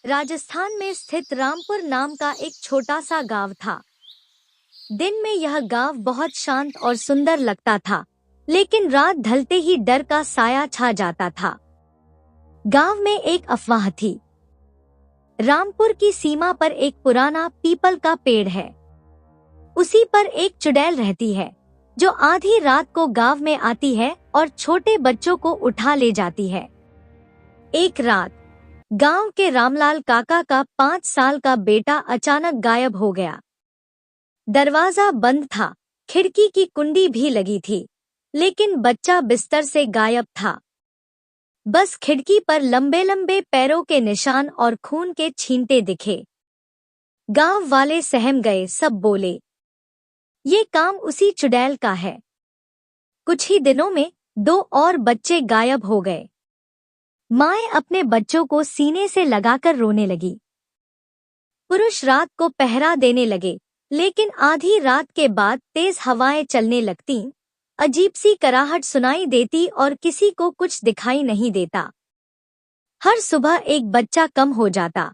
राजस्थान में स्थित रामपुर नाम का एक छोटा सा गांव था। दिन में यह गांव बहुत शांत और सुंदर लगता था, लेकिन रात ढलते ही डर का साया छा जाता था। गांव में एक अफवाह थी। रामपुर की सीमा पर एक पुराना पीपल का पेड़ है। उसी पर एक चुड़ैल रहती है, जो आधी रात को गांव में आती है और छोटे बच्चों को उठा ले जाती है। एक रात गांव के रामलाल काका का 5 साल का बेटा अचानक गायब हो गया। दरवाजा बंद था, खिड़की की कुंडी भी लगी थी, लेकिन बच्चा बिस्तर से गायब था। बस खिड़की पर लंबे लंबे पैरों के निशान और खून के छींटे दिखे। गांव वाले सहम गए, सब बोले, ये काम उसी चुड़ैल का है। कुछ ही दिनों में 2 और बच्चे गायब हो गए। माएं अपने बच्चों को सीने से लगाकर रोने लगी। पुरुष रात को पहरा देने लगे, लेकिन आधी रात के बाद तेज हवाएं चलने लगतीं, अजीब सी कराहट सुनाई देती और किसी को कुछ दिखाई नहीं देता। हर सुबह एक बच्चा कम हो जाता।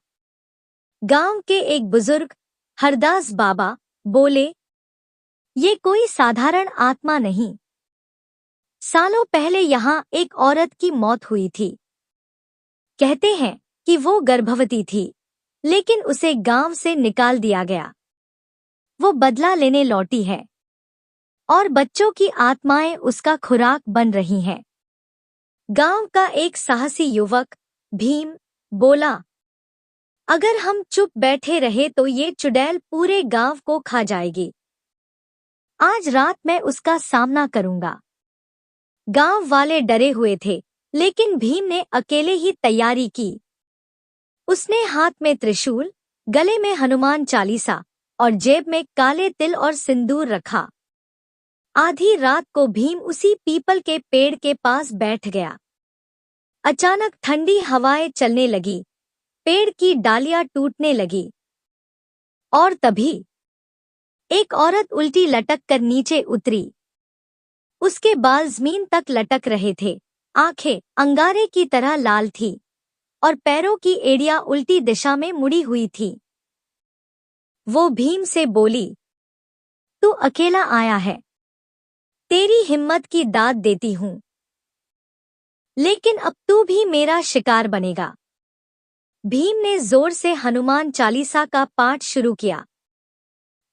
गांव के एक बुजुर्ग हरदास बाबा बोले, ये कोई साधारण आत्मा नहीं। सालों पहले यहाँ एक औरत की मौत हुई थी। कहते हैं कि वो गर्भवती थी, लेकिन उसे गांव से निकाल दिया गया। वो बदला लेने लौटी है और बच्चों की आत्माएं उसका खुराक बन रही हैं। गांव का एक साहसी युवक भीम बोला, अगर हम चुप बैठे रहे तो ये चुड़ैल पूरे गांव को खा जाएगी। आज रात मैं उसका सामना करूंगा। गांव वाले डरे हुए थे, लेकिन भीम ने अकेले ही तैयारी की। उसने हाथ में त्रिशूल, गले में हनुमान चालीसा और जेब में काले तिल और सिंदूर रखा। आधी रात को भीम उसी पीपल के पेड़ के पास बैठ गया। अचानक ठंडी हवाएं चलने लगी, पेड़ की डालियां टूटने लगी और तभी एक औरत उल्टी लटक कर नीचे उतरी। उसके बाल जमीन तक लटक रहे थे, आंखें अंगारे की तरह लाल थी और पैरों की एड़ियां उल्टी दिशा में मुड़ी हुई थी। वो भीम से बोली, तू अकेला आया है, तेरी हिम्मत की दाद देती हूं, लेकिन अब तू भी मेरा शिकार बनेगा। भीम ने जोर से हनुमान चालीसा का पाठ शुरू किया।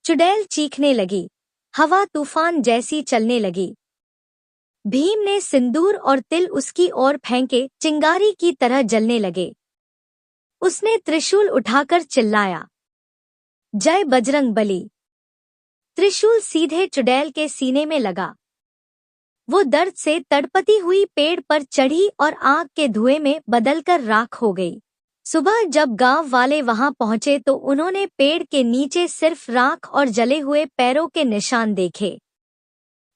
चुड़ैल चीखने लगी, हवा तूफान जैसी चलने लगी। भीम ने सिंदूर और तिल उसकी ओर फेंके, चिंगारी की तरह जलने लगे। उसने त्रिशूल उठाकर चिल्लाया, जय बजरंग बली। त्रिशूल सीधे चुड़ैल के सीने में लगा। वो दर्द से तड़पती हुई पेड़ पर चढ़ी और आग के धुएं में बदलकर राख हो गई। सुबह जब गांव वाले वहां पहुंचे तो उन्होंने पेड़ के नीचे सिर्फ राख और जले हुए पैरों के निशान देखे।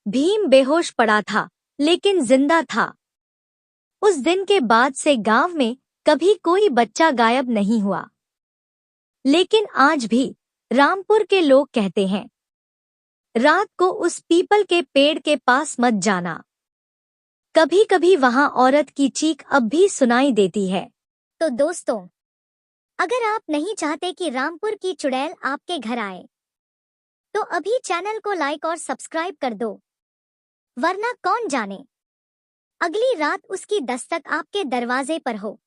भीम बेहोश पड़ा था, लेकिन जिंदा था। उस दिन के बाद से गांव में कभी कोई बच्चा गायब नहीं हुआ। लेकिन आज भी रामपुर के लोग कहते हैं, रात को उस पीपल के पेड़ के पास मत जाना। कभी कभी वहां औरत की चीख अब भी सुनाई देती है। तो दोस्तों, अगर आप नहीं चाहते कि रामपुर की चुड़ैल आपके घर आए, तो अभी चैनल को लाइक और सब्सक्राइब कर दो, वरना कौन जाने अगली रात उसकी दस्तक आपके दरवाजे पर हो।